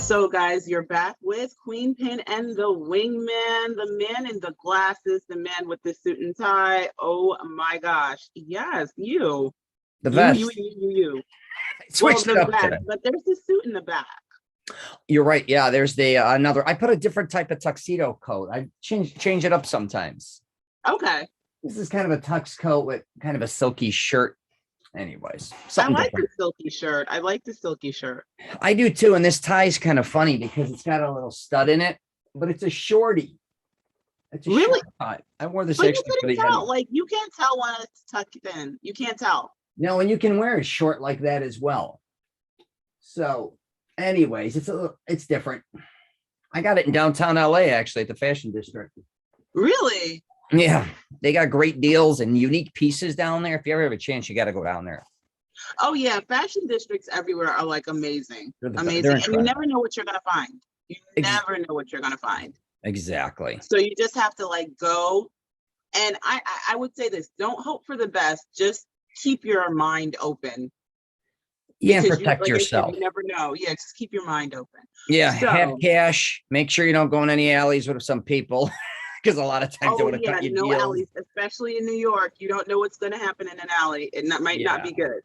So, guys, you're back with Queen Pin and the Wingman, the man in the glasses, the man with the suit and tie. Oh my gosh. Yes, you. The You, vest. you. Switched Well, it the up vest, today. but there's a suit in the back. You're right. Yeah, there's the another. I put a different type of tuxedo coat. I change it up sometimes. Okay. This is kind of a tux coat with kind of a silky shirt. Anyways, I something like different. the silky shirt. I like the silky shirt. I do too. And this tie is kind of funny because it's got a little stud in it, but it's a shorty. It's a Really? short tie. I wore this But you actually for couldn't the tell. end. Like, you can't tell when it's tucked in. You can't tell. No, and you can wear it short like that as well. So, anyways, it's different. I got it in downtown LA actually at the Fashion District. Really? Yeah, they got great deals and unique pieces down there. If you ever have a chance, you got to go down there. Oh, yeah. Fashion districts everywhere are like amazing. They're Amazing. And you incredible. never know what you're going to find. You never know what you're going to find. Exactly. So you just have to like go. And I would say this, don't hope for the best. Just keep your mind open. Yeah, and Because protect like yourself. I said, you never know. Yeah, just keep your mind open. Yeah, So, have cash. Make sure you don't go in any alleys with some people because a lot of times they want to cut you no deals. alleys, especially in New York. You don't know what's going to happen in an alley. It might not be good.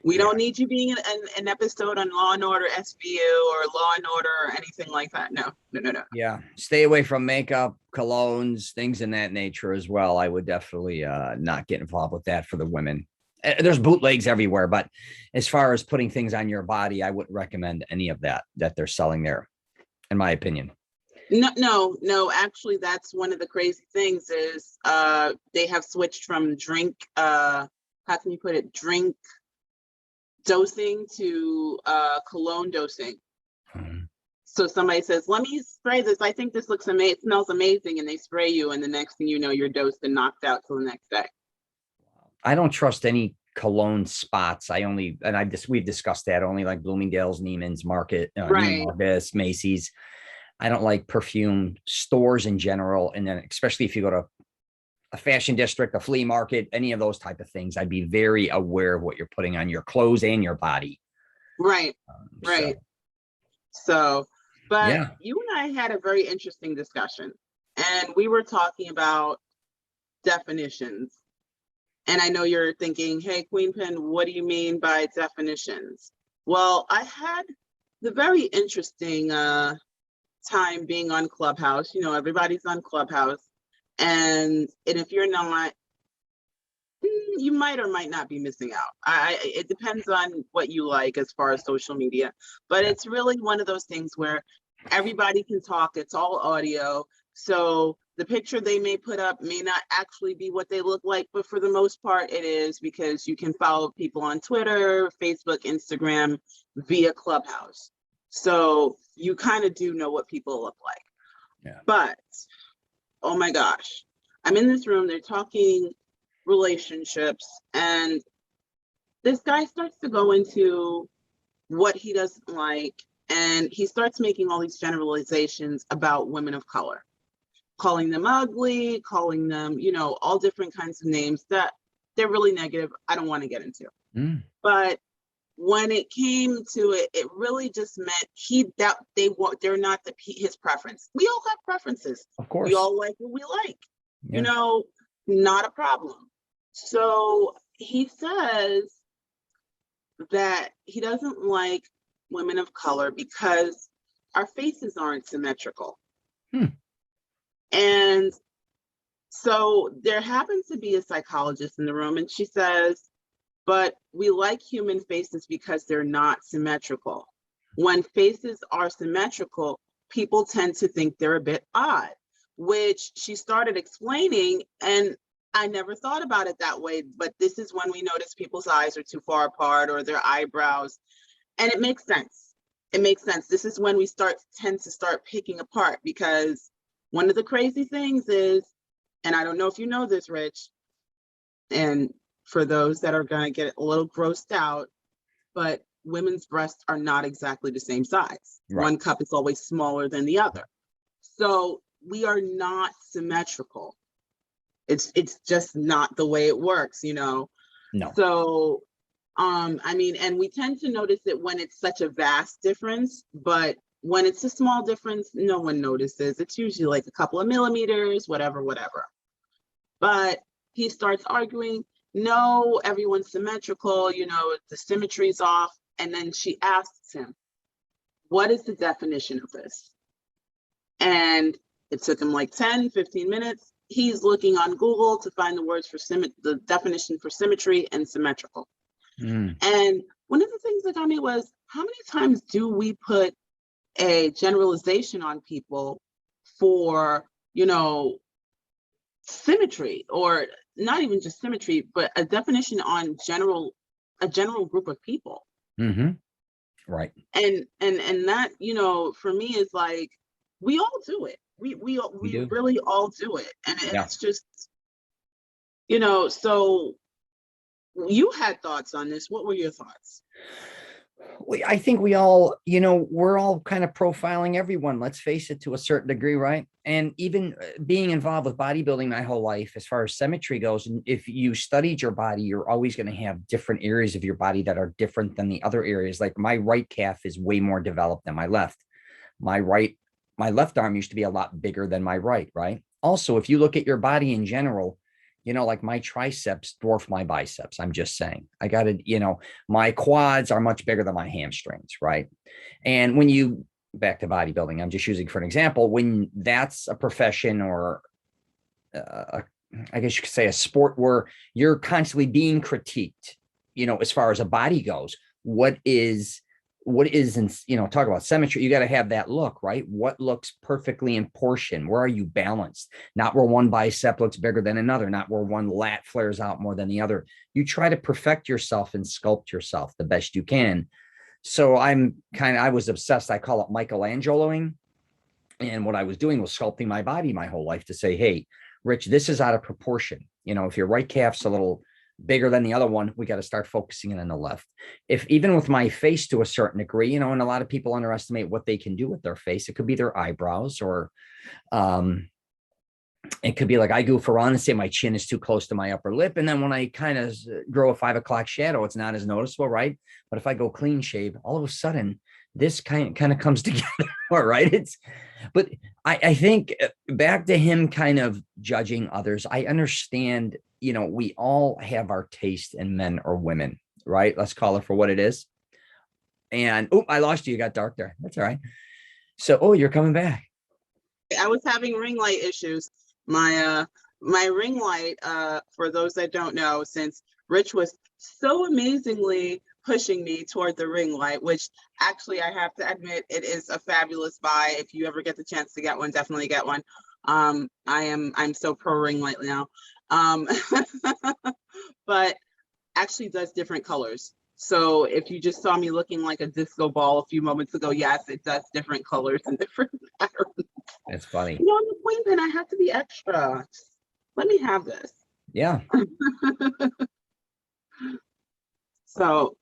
We don't need you being in an episode on Law and Order SVU or Law and Order or anything like that. No. Yeah, stay away from makeup, colognes, things in that nature as well. I would definitely not get involved with that for the women. There's bootlegs everywhere, but as far as putting things on your body, I wouldn't recommend any of that they're selling there, in my opinion. No. Actually, that's one of the crazy things is they have switched from drink. How can you put it? Drink dosing to cologne dosing. So somebody says, let me spray this. I think this looks amazing. It smells amazing. And they spray you. And the next thing you know, you're dosed and knocked out till the next day. I don't trust any cologne spots. We've discussed that. Only like Bloomingdale's, Neiman's Market, Right. Neiman Marcus, Macy's. I don't like perfume stores in general. And then especially if you go to a fashion district, a flea market, any of those type of things, I'd be very aware of what you're putting on your clothes and your body. Right. So, but yeah. You and I had a very interesting discussion, and we were talking about definitions. And I know you're thinking, hey, Queen Pin, what do you mean by definitions? Well, I had the very interesting time being on Clubhouse. You know, everybody's on Clubhouse. And if you're not, you might or might not be missing out. It depends on what you like as far as social media. But it's really one of those things where everybody can talk. It's all audio. So the picture they may put up may not actually be what they look like, but for the most part it is, because you can follow people on Twitter, Facebook, Instagram via Clubhouse. So you kind of do know what people look like. Yeah. But, oh my gosh, I'm in this room, they're talking relationships, and this guy starts to go into what he doesn't like, and he starts making all these generalizations about women of color, calling them ugly, calling them, you know, all different kinds of names that they're really negative. I don't want to get into. But when it came to it, it really just meant they're not his preference. We all have preferences. Of course. We all like what we like. Yeah. You know, not a problem. So he says that he doesn't like women of color because our faces aren't symmetrical. And so there happens to be a psychologist in the room, and she says, but we like human faces because they're not symmetrical. When faces are symmetrical, people tend to think they're a bit odd, which she started explaining, and I never thought about it that way, but this is when we notice people's eyes are too far apart or their eyebrows, and it makes sense. It makes sense. This is when we tend to start picking apart, because one of the crazy things is, and I don't know if you know this, Rich, and for those that are going to get a little grossed out, but women's breasts are not exactly the same size. Right. One cup is always smaller than the other. So we are not symmetrical. It's just not the way it works, you know? No. So, I mean, and we tend to notice it when it's such a vast difference, but when it's a small difference, no one notices. It's usually like a couple of millimeters, whatever, whatever. But he starts arguing, no, everyone's symmetrical, you know, the symmetry's off. And then she asks him, what is the definition of this? And it took him like 10, 15 minutes. He's looking on Google to find the words for the definition for symmetry and symmetrical. And one of the things that got me was, how many times do we put a generalization on people for, you know, symmetry, or not even just symmetry, but a definition on a general group of people? Right. And that, you know, for me is like, we all do it. We do. really all do it. And it's just, you know, so you had thoughts on this. What were your thoughts? I think we all, you know, we're all kind of profiling everyone, let's face it, to a certain degree, right? And even being involved with bodybuilding my whole life, as far as symmetry goes, and if you studied your body, you're always going to have different areas of your body that are different than the other areas. Like my right calf is way more developed than my left. My left arm used to be a lot bigger than my right, right? Also, if you look at your body in general, you know, like my triceps dwarf my biceps. I'm just saying, I got to, you know, my quads are much bigger than my hamstrings, right? And when you, back to bodybuilding, I'm just using for an example, when that's a profession or I guess you could say a sport where you're constantly being critiqued, you know, as far as a body goes, what is, you know, talk about symmetry, you got to have that look, right? What looks perfectly in portion? Where are you balanced? Not where one bicep looks bigger than another, not where one lat flares out more than the other. You try to perfect yourself and sculpt yourself the best you can. So I was obsessed. I call it Michelangeloing. And what I was doing was sculpting my body my whole life to say, hey, Rich, this is out of proportion. You know, if your right calf's a little bigger than the other one, we got to start focusing in on the left. If even with my face to a certain degree, you know, and a lot of people underestimate what they can do with their face. It could be their eyebrows, or it could be like I goof around and say my chin is too close to my upper lip. And then when I kind of grow a 5 o'clock shadow, it's not as noticeable, right? But if I go clean shave, all of a sudden this kind of comes together, right? But I think back to him kind of judging others. I understand, you know, we all have our taste in men or women, right? Let's call it for what it is. And I lost you. You got dark there. That's all right. So, you're coming back. I was having ring light issues. My ring light, for those that don't know, since Rich was so amazingly pushing me toward the ring light, which actually I have to admit, it is a fabulous buy. If you ever get the chance to get one, definitely get one. I'm so pro ring light now. But actually does different colors. So if you just saw me looking like a disco ball a few moments ago, yes, it does different colors and different patterns. That's funny. You know, on the queen pin, I have to be extra. Let me have this. Yeah. So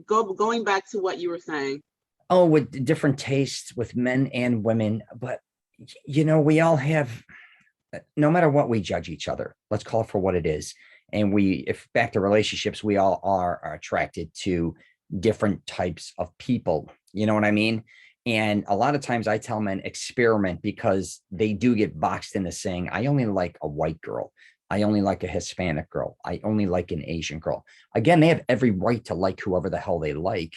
going back to what you were saying. Oh, with different tastes with men and women. But, you know, we all have, no matter what, we judge each other. Let's call it for what it is. And if back to relationships, we all are attracted to different types of people. You know what I mean? And a lot of times I tell men experiment, because they do get boxed into saying, I only like a white girl. I only like a Hispanic girl. I only like an Asian girl. Again, they have every right to like whoever the hell they like.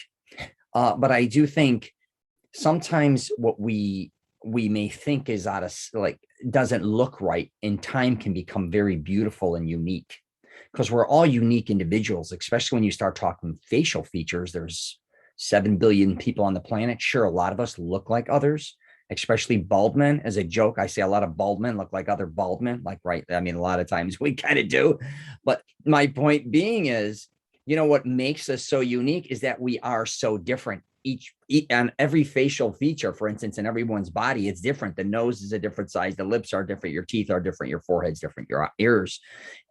But I do think sometimes what we may think is out of, like, doesn't look right in time can become very beautiful and unique, because we're all unique individuals, especially when you start talking facial features. There's 7 billion people on the planet. Sure, a lot of us look like others, especially bald men. As a joke, I say a lot of bald men look like other bald men. Like, right. I mean, a lot of times we kind of do. But my point being is, you know, what makes us so unique is that we are so different. Each on every facial feature, for instance, in everyone's body, it's different. The nose is a different size. The lips are different. Your teeth are different. Your forehead's different. Your ears,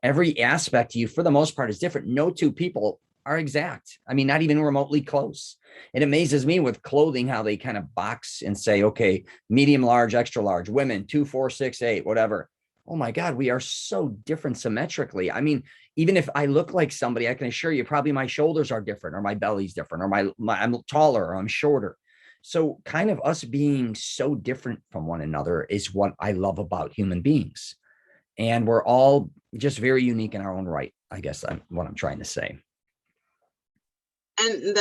every aspect of you, for the most part, is different. No two people are exact. I mean, not even remotely close. It amazes me with clothing, how they kind of box and say, okay, medium, large, extra large, women, 2, 4, 6, 8, whatever. Oh my God, we are so different symmetrically. I mean, even if I look like somebody, I can assure you probably my shoulders are different, or my belly's different, or my I'm taller or I'm shorter. So kind of us being so different from one another is what I love about human beings. And we're all just very unique in our own right. I guess what I'm trying to say. And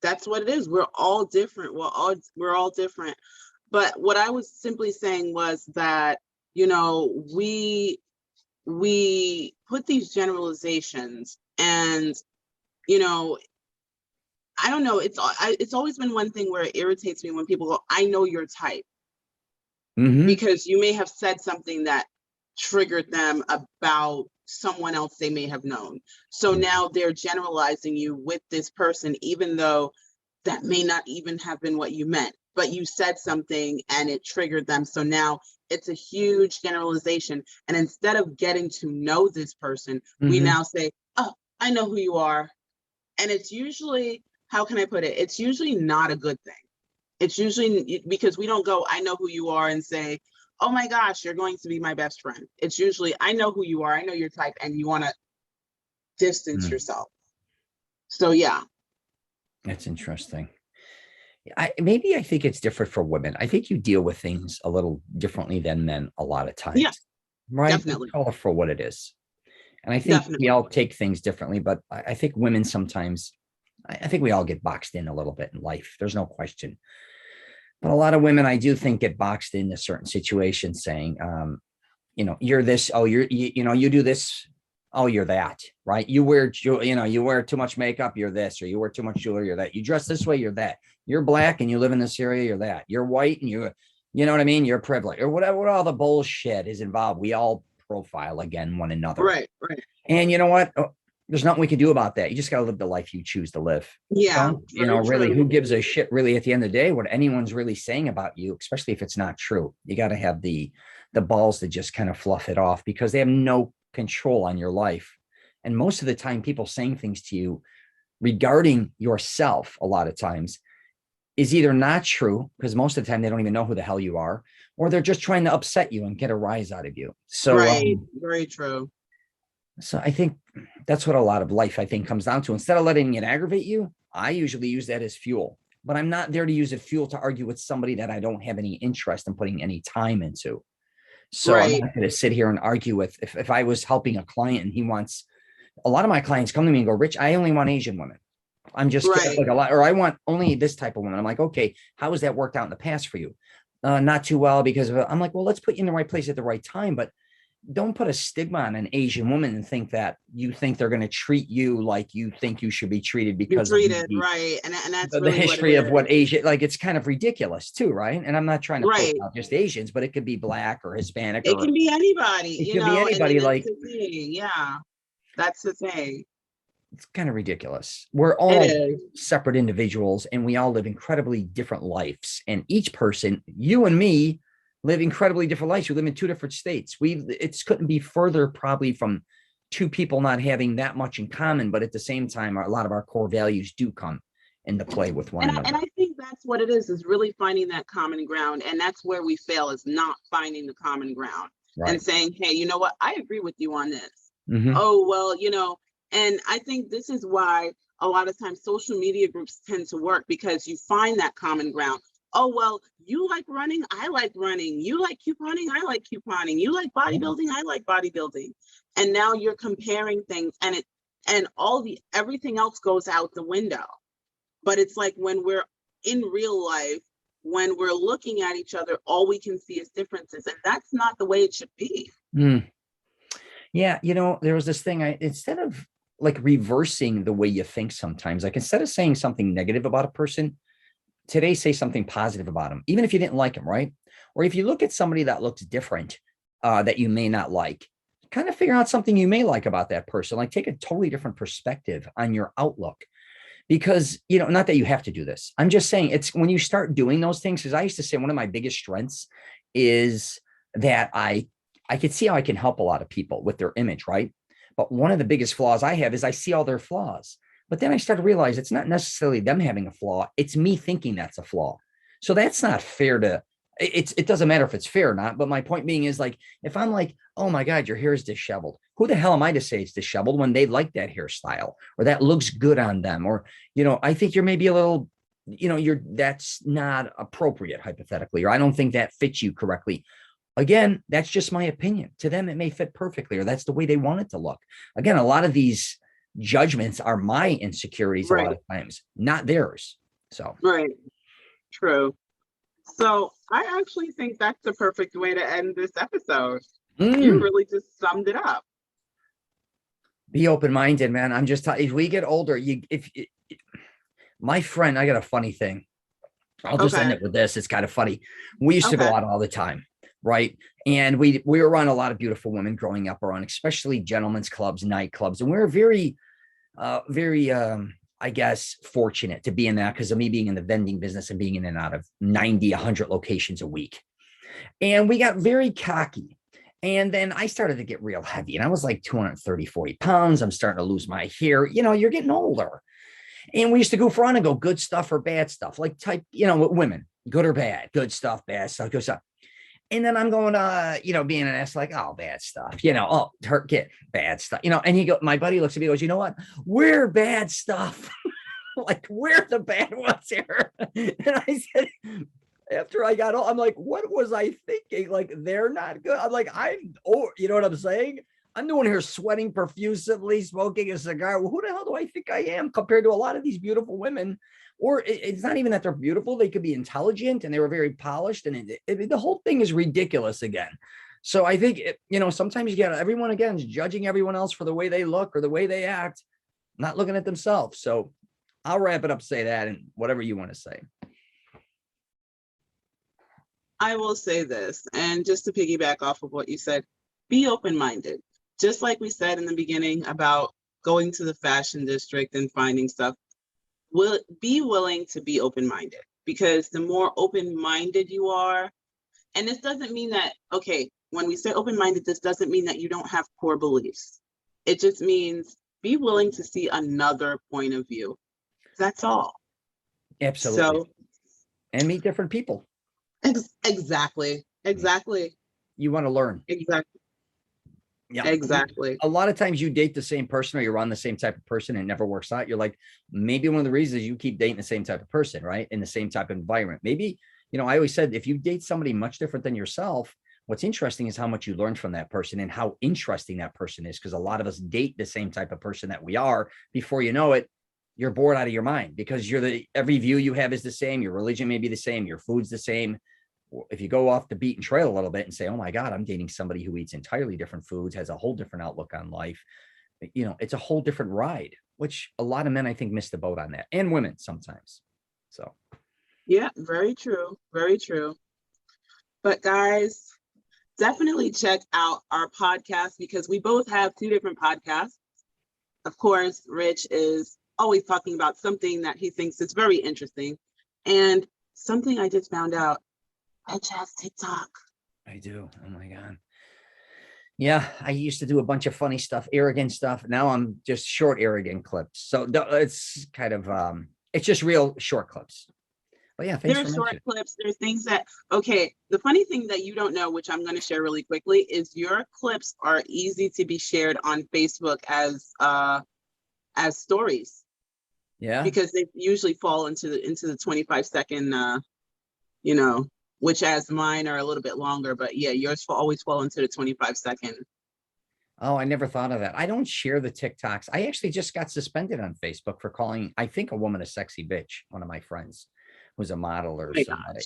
that's what it is. We're all different. We're all different. But what I was simply saying was that, we put these generalizations, and, I don't know, it's always been one thing where it irritates me when people go, I know your type, because you may have said something that triggered them about someone else they may have known. So now they're generalizing you with this person, even though that may not even have been what you meant, but you said something and it triggered them. So now it's a huge generalization. And instead of getting to know this person, we now say, oh, I know who you are. And it's usually, how can I put it? It's usually not a good thing. It's usually because we don't go, I know who you are, and say, oh my gosh, you're going to be my best friend. It's usually, I know who you are, I know your type, and you want to distance yourself. So yeah. That's interesting. Maybe I think it's different for women. I think you deal with things a little differently than men a lot of times. Yeah, right? definitely. Call it for what it is. And I think we all take things differently, but I think women sometimes, I think we all get boxed in a little bit in life. There's no question. But a lot of women, I do think, get boxed into certain situations saying, you're this, oh, you do this, oh, you're that, right? You wear too much makeup, you're this, or you wear too much jewelry, you're that. You dress this way, you're that. You're black and you live in this area, you're that. You're white and you know what I mean? You're privileged, or whatever, all the bullshit is involved. We all profile again one another. Right. And you know what? There's nothing we can do about that. You just got to live the life you choose to live. Yeah. Really, who gives a shit really at the end of the day, what anyone's really saying about you, especially if it's not true. You got to have the balls to just kind of fluff it off, because they have no control on your life. And most of the time, people saying things to you regarding yourself, a lot of times, is either not true, because most of the time they don't even know who the hell you are, or they're just trying to upset you and get a rise out of you. So right. Very true. So I think that's what a lot of life, I think, comes down to. Instead of letting it aggravate you, I usually use that as fuel. But I'm not there to use it fuel to argue with somebody that I don't have any interest in putting any time into. So I'm not going to sit here and argue with, if I was helping a client and he wants, a lot of my clients come to me and go, Rich, I only want Asian women. I'm just like a lot, or I want only this type of woman. I'm like, okay, how has that worked out in the past for you? Not too well, because of, I'm like, well, let's put you in the right place at the right time. But don't put a stigma on an Asian woman and think that you think they're going to treat you like you think you should be treated because of right. And that's the really history of what Asia, like, it's kind of ridiculous too, right? And I'm not trying to point out just Asians, but it could be black or Hispanic. It can be anybody. It can be anybody. Like, yeah, that's the thing. It's kind of ridiculous. We're all separate individuals, and we all live incredibly different lives. And each person, you and me, live incredibly different lives. We live in two different states. It couldn't be further probably from two people not having that much in common, but at the same time, a lot of our core values do come into play with one another. And I think that's what it is really finding that common ground. And that's where we fail, is not finding the common ground and saying, hey, you know what? I agree with you on this. Oh, well, and I think this is why a lot of times social media groups tend to work, because you find that common ground. Oh, well, you like running, I like running. You like couponing, I like couponing. You like bodybuilding, I like bodybuilding. And now you're comparing things, and everything else goes out the window. But it's like, when we're in real life, when we're looking at each other, all we can see is differences. And that's not the way it should be. Yeah. There was this thing, instead of like reversing the way you think sometimes, like instead of saying something negative about a person, today say something positive about them, even if you didn't like them, right? Or if you look at somebody that looks different, that you may not like, kind of figure out something you may like about that person. Like, take a totally different perspective on your outlook. Because, not that you have to do this. I'm just saying, it's when you start doing those things, because I used to say one of my biggest strengths is that I could see how I can help a lot of people with their image, right? But one of the biggest flaws I have is I see all their flaws. But then I started to realize it's not necessarily them having a flaw. It's me thinking that's a flaw. So that's not fair to, it doesn't matter if it's fair or not. But my point being is, like, if I'm like, oh my God, your hair is disheveled. Who the hell am I to say it's disheveled when they like that hairstyle, or that looks good on them? Or, I think you're maybe a little that's not appropriate hypothetically, or I don't think that fits you correctly. Again, that's just my opinion. To them, it may fit perfectly, or that's the way they want it to look. Again, a lot of these judgments are my insecurities a lot of times, not theirs. So, right. True. So I actually think that's the perfect way to end this episode. You really just summed it up. Be open-minded, man. I'm just if we get older, my friend, I got a funny thing. I'll just end it with this. It's kind of funny. We used to go out all the time, right? And we were around a lot of beautiful women growing up, around especially gentlemen's clubs, nightclubs, and we were very, I guess, fortunate to be in that because of me being in the vending business and being in and out of 90, 100 locations a week. And we got very cocky. And then I started to get real heavy, and I was like 230, 40 pounds. I'm starting to lose my hair. You're getting older. And we used to goof around and go good stuff or bad stuff, like type, with women, good or bad, good stuff, bad stuff, good stuff. And then I'm going, being an ass, like, oh, bad stuff, get bad stuff, and my buddy looks at me and goes, you know what? We're bad stuff. Like, we're the bad ones here. And I said, after I got old, I'm like, what was I thinking? Like, they're not good. I'm like, you know what I'm saying? I'm doing here sweating profusely, smoking a cigar. Well, who the hell do I think I am compared to a lot of these beautiful women? Or it's not even that they're beautiful. They could be intelligent and they were very polished. And the whole thing is ridiculous again. So I think, sometimes you get everyone again is judging everyone else for the way they look or the way they act, not looking at themselves. So I'll wrap it up, say that, and whatever you want to say. I will say this, and just to piggyback off of what you said, be open-minded. Just like we said in the beginning about going to the fashion district and finding stuff, be willing to be open-minded, because the more open-minded you are, and this doesn't mean that, when we say open-minded, this doesn't mean that you don't have core beliefs. It just means be willing to see another point of view. That's all. Absolutely. So, and meet different people. Exactly. You want to learn. Exactly. Yeah, exactly. A lot of times you date the same person or you're on the same type of person and it never works out. You're like, maybe one of the reasons you keep dating the same type of person, right? In the same type of environment. Maybe, I always said, if you date somebody much different than yourself, what's interesting is how much you learn from that person and how interesting that person is. Because a lot of us date the same type of person that we are. Before you know it, you're bored out of your mind because every view you have is the same. Your religion may be the same. Your food's the same. If you go off the beaten trail a little bit and say, oh my God, I'm dating somebody who eats entirely different foods, has a whole different outlook on life. It's a whole different ride, which a lot of men, I think, miss the boat on that, and women sometimes. So. Yeah, very true. Very true. But guys, definitely check out our podcast because we both have 2 different podcasts. Of course, Rich is always talking about something that he thinks is very interesting. And something I just found out, Rich has TikTok. I do. Oh my God. Yeah, I used to do a bunch of funny stuff, arrogant stuff. Now I'm just short, arrogant clips. So it's kind of, it's just real short clips. But yeah, thanks for mentioning. There's short clips. There's things that, the funny thing that you don't know, which I'm going to share really quickly, is your clips are easy to be shared on Facebook as stories. Yeah. Because they usually fall into the 25-second, which as mine are a little bit longer, but yeah, yours always fall into the 25-second. Oh, I never thought of that. I don't share the TikToks. I actually just got suspended on Facebook for calling, I think, a woman a sexy bitch. One of my friends who's a model or somebody.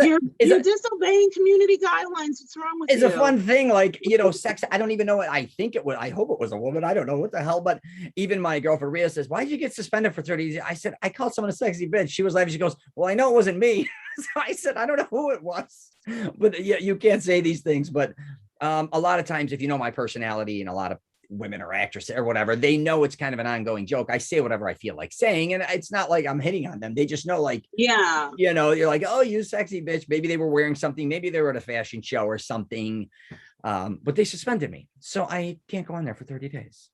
You're disobeying community guidelines. What's wrong with you? It's a fun thing, like, sex. I don't even know what I think it was. I hope it was a woman. I don't know what the hell. But even my girlfriend Rhea says, "Why did you get suspended for 30 days?" I said, "I called someone a sexy bitch." She was laughing. She goes, "Well, I know it wasn't me." So I said, "I don't know who it was." But yeah, you can't say these things. But a lot of times, if you know my personality, and a lot of women or actresses or whatever, they know it's kind of an ongoing joke. I say whatever I feel like saying, and it's not like I'm hitting on them. They just know, like, yeah, you're like, oh, you sexy bitch. Maybe they were wearing something. Maybe they were at a fashion show or something. But they suspended me, so I can't go on there for 30 days.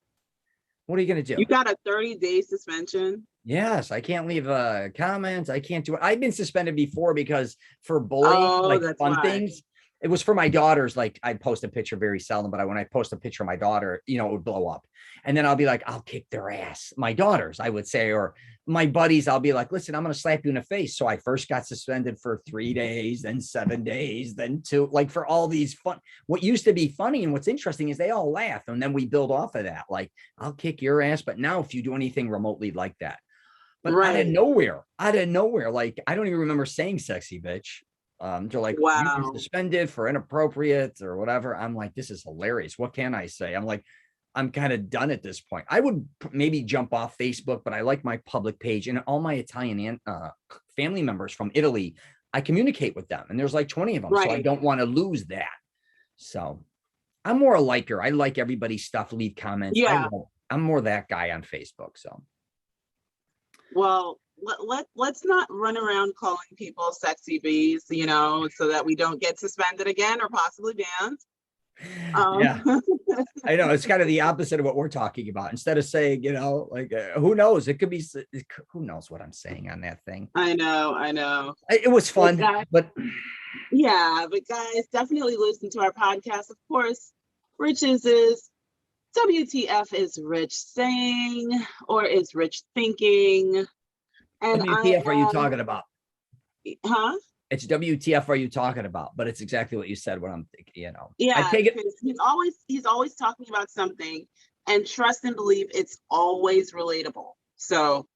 What are you going to do? You got a 30-day suspension? Yes, I can't leave comments. I can't do it. I've been suspended before because for bullying, like fun things. It was for my daughters. Like I'd post a picture very seldom, but when I post a picture of my daughter, you know, it would blow up. And then I'll be like, I'll kick their ass. My daughters, I would say, or my buddies, I'll be like, listen, I'm going to slap you in the face. So I first got suspended for 3 days, then 7 days, then 2, like for all these fun, what used to be funny. And what's interesting is they all laugh. And then we build off of that. Like I'll kick your ass. But now if you do anything remotely like that, but out of Right. nowhere, like I don't even remember saying sexy bitch. They're like, you've been Wow. suspended for inappropriate or whatever. I'm like, this is hilarious. What can I say? I'm like, I'm kind of done at this point. I would maybe jump off Facebook, but I like my public page and all my Italian family members from Italy. I communicate with them and there's like 20 of them. So I Right. don't want to lose that. So I'm more a liker. I like everybody's stuff, leave comments. Yeah. I'm more that guy on Facebook. So Well, let's not run around calling people sexy bees, you know, so that we don't get suspended again or possibly banned. yeah, Um, I know it's kind of the opposite of what we're talking about. Instead of saying, you know, like who knows? It could be who knows what I'm saying on that thing. I know, I know. It was But fun, guys, but yeah, but guys, definitely listen to our podcast. Of course, Rich's is WTF is Rich saying, or is Rich thinking? And I WTF are you am, talking about? huh? It's WTF are you talking about? But it's exactly what you said. What I'm thinking, you know, I Yeah, take it. because he's always talking about something, and trust and believe it's always relatable. So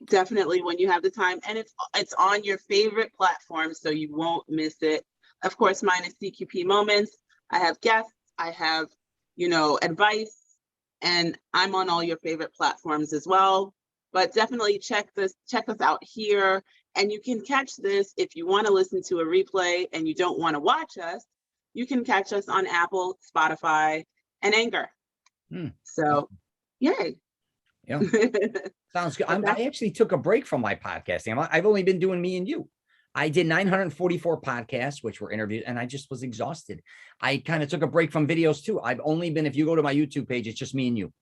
definitely when you have the time, and it's on your favorite platform, so you won't miss it. Of course, mine is CQP Moments. I have guests, I have, you know, advice, and I'm on all your favorite platforms as well. But definitely check us out here. And you can catch this if you want to listen to a replay and you don't want to watch us. You can catch us on Apple, Spotify, and Anchor. So, yay. Yeah, sounds good. But I actually took a break from my podcasting. I've only been doing me and you. I did 944 podcasts, which were interviews, and I just was exhausted. I kind of took a break from videos too. I've only been, if you go to my YouTube page, it's just me and you.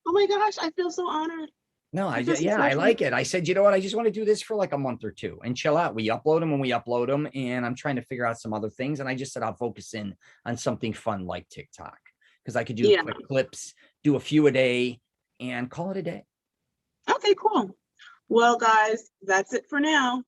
oh my gosh, I feel so honored. No, I feel so yeah, I special. like it. I said, you know what? I just want to do this for like a month or two and chill out. We upload them when we upload them, and I'm trying to figure out some other things. And I just said I'll focus in on something fun like TikTok because I could do Yeah. quick clips, do a few a day, and call it a day. Okay, cool. Well, guys, that's it for now.